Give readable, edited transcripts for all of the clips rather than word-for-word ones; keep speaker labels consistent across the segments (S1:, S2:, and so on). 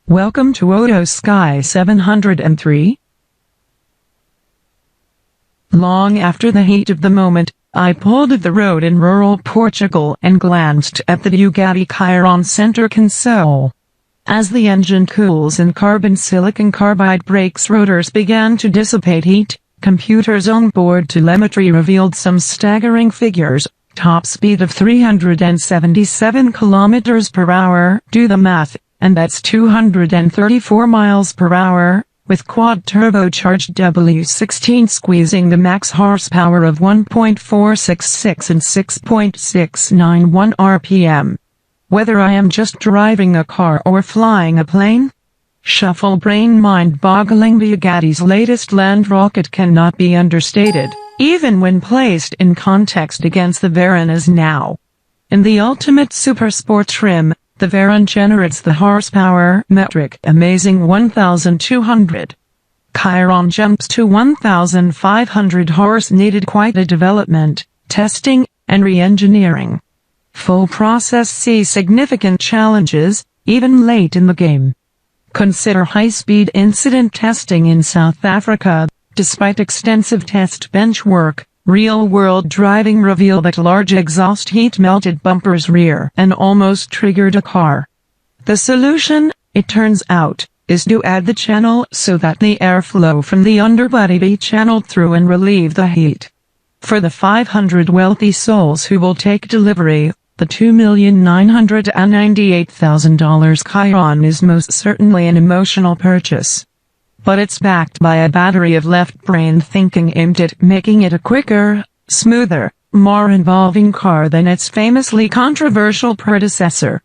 S1: Welcome to Auto Sky 703. Long after the heat of the moment, I pulled off the road in rural Portugal and glanced at the Bugatti Chiron center console. As the engine cools and carbon silicon carbide brakes rotors began to dissipate heat, computers onboard telemetry revealed some staggering figures. Top speed of 377 kilometers per hour, do the math, and that's 234 miles per hour, with quad turbocharged W16 squeezing the max horsepower of 1.466 and 6.691 RPM. Whether I am just driving a car or flying a plane? Shuffle brain mind-boggling. Bugatti's latest land rocket cannot be understated, even when placed in context against the Veyron's now. In the ultimate supersport trim, the Veyron generates the horsepower metric amazing 1,200. Chiron jumps to 1,500 horse needed quite a development, testing, and re-engineering. Full process sees significant challenges, even late in the game. Consider high-speed incident testing in South Africa. Despite extensive test bench work, real-world driving revealed that large exhaust heat melted bumpers rear and almost triggered a car. The solution, it turns out, is to add the channel so that the airflow from the underbody be channeled through and relieve the heat. For the 500 wealthy souls who will take delivery, the $2,998,000 Chiron is most certainly an emotional purchase. But it's backed by a battery of left-brain thinking aimed at making it a quicker, smoother, more involving car than its famously controversial predecessor.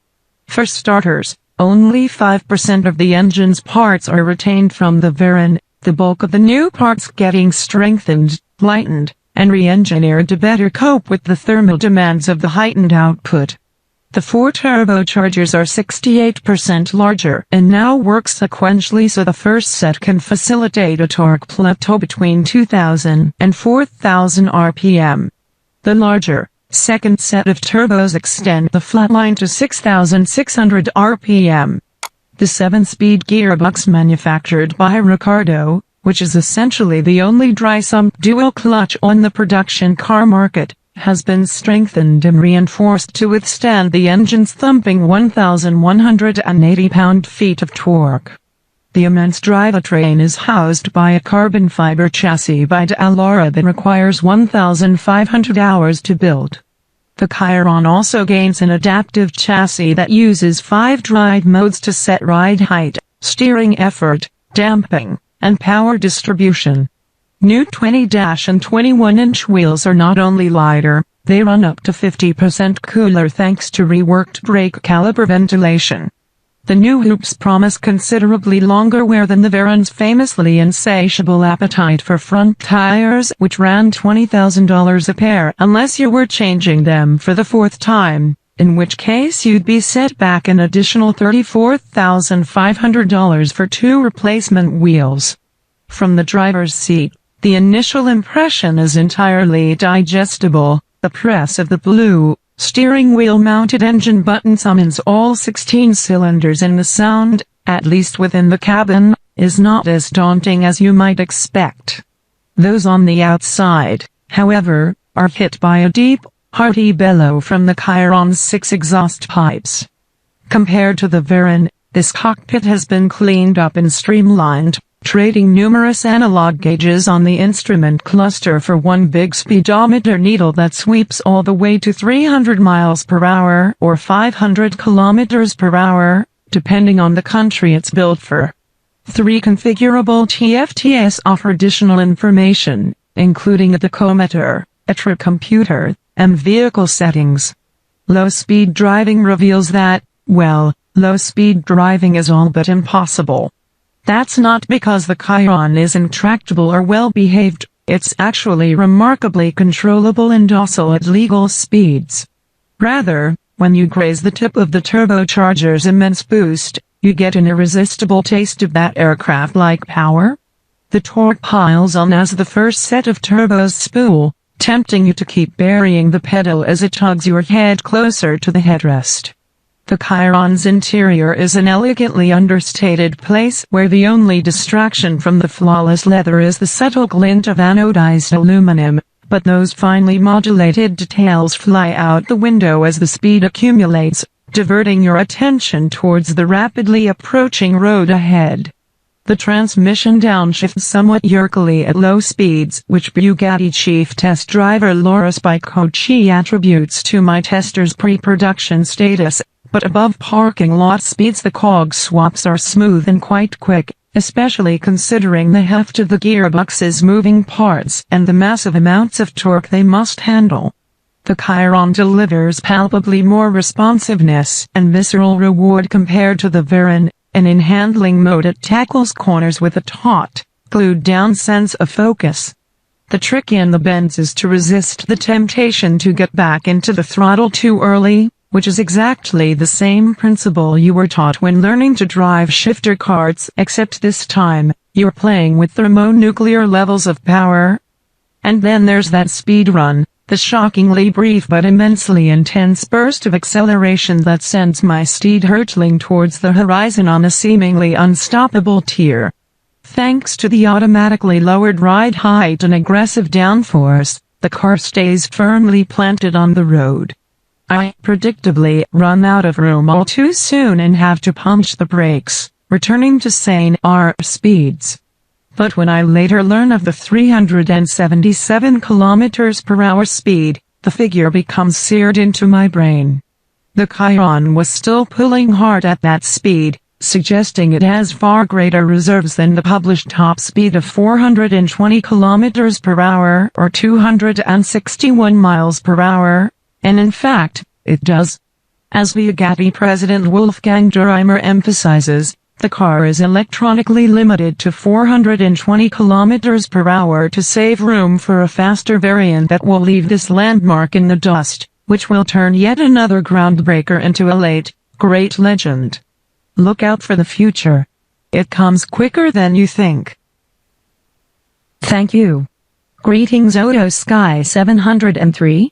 S1: For starters, only 5% of the engine's parts are retained from the Veyron, the bulk of the new parts getting strengthened, lightened, and re-engineered to better cope with the thermal demands of the heightened output. The 4 turbochargers are 68% larger and now work sequentially, so the first set can facilitate a torque plateau between 2,000 and 4,000 RPM. The larger, second set of turbos extend the flatline to 6,600 RPM. The 7-speed gearbox manufactured by Ricardo, which is essentially the only dry-sump dual clutch on the production car market, has been strengthened and reinforced to withstand the engine's thumping 1,180 pound-feet of torque. The immense drivetrain is housed by a carbon fiber chassis by Dallara that requires 1,500 hours to build. The Chiron also gains an adaptive chassis that uses 5 drive modes to set ride height, steering effort, damping, and power distribution. New 20- and 21-inch wheels are not only lighter, they run up to 50% cooler thanks to reworked brake caliper ventilation. The new hoops promise considerably longer wear than the Veyron's famously insatiable appetite for front tires, which ran $20,000 a pair unless you were changing them for the 4th time, in which case you'd be set back an additional $34,500 for 2 replacement wheels. From the driver's seat, the initial impression is entirely digestible. The press of the blue, steering wheel-mounted engine button summons all 16 cylinders, and the sound, at least within the cabin, is not as daunting as you might expect. Those on the outside, however, are hit by a deep, hearty bellow from the Chiron's 6 exhaust pipes. Compared to the Veyron, this cockpit has been cleaned up and streamlined, trading numerous analog gauges on the instrument cluster for one big speedometer needle that sweeps all the way to 300 miles per hour or 500 kilometers per hour, depending on the country it's built for. 3 configurable TFTs offer additional information, including a tachometer, a trip computer, and vehicle settings. Low-speed driving reveals that, well, low-speed driving is all but impossible. That's not because the Chiron is intractable or well-behaved, it's actually remarkably controllable and docile at legal speeds. Rather, when you graze the tip of the turbocharger's immense boost, you get an irresistible taste of that aircraft-like power. The torque piles on as the first set of turbos spool, tempting you to keep burying the pedal as it tugs your head closer to the headrest. The Chiron's interior is an elegantly understated place where the only distraction from the flawless leather is the subtle glint of anodized aluminum, but those finely modulated details fly out the window as the speed accumulates, diverting your attention towards the rapidly approaching road ahead. The transmission downshifts somewhat jerkily at low speeds, which Bugatti chief test driver Laura Spicocchi attributes to my tester's pre-production status, but above parking lot speeds the cog swaps are smooth and quite quick, especially considering the heft of the gearbox's moving parts and the massive amounts of torque they must handle. The Chiron delivers palpably more responsiveness and visceral reward compared to the Veyron, and in handling mode it tackles corners with a taut, glued-down sense of focus. The trick in the bends is to resist the temptation to get back into the throttle too early, which is exactly the same principle you were taught when learning to drive shifter carts, except this time, you're playing with thermonuclear levels of power. And then there's that speed run, the shockingly brief but immensely intense burst of acceleration that sends my steed hurtling towards the horizon on a seemingly unstoppable tear. Thanks to the automatically lowered ride height and aggressive downforce, the car stays firmly planted on the road. I predictably run out of room all too soon and have to punch the brakes, returning to sane R speeds. But when I later learn of the 377 km/h speed, the figure becomes seared into my brain. The Chiron was still pulling hard at that speed, suggesting it has far greater reserves than the published top speed of 420 km/h or 261 mph, and in fact, it does. As Bugatti president Wolfgang Dürheimer emphasizes, the car is electronically limited to 420 km/h to save room for a faster variant that will leave this landmark in the dust, which will turn yet another groundbreaker into a late, great legend. Look out for the future. It comes quicker than you think.
S2: Thank you. Greetings Oto Sky 703.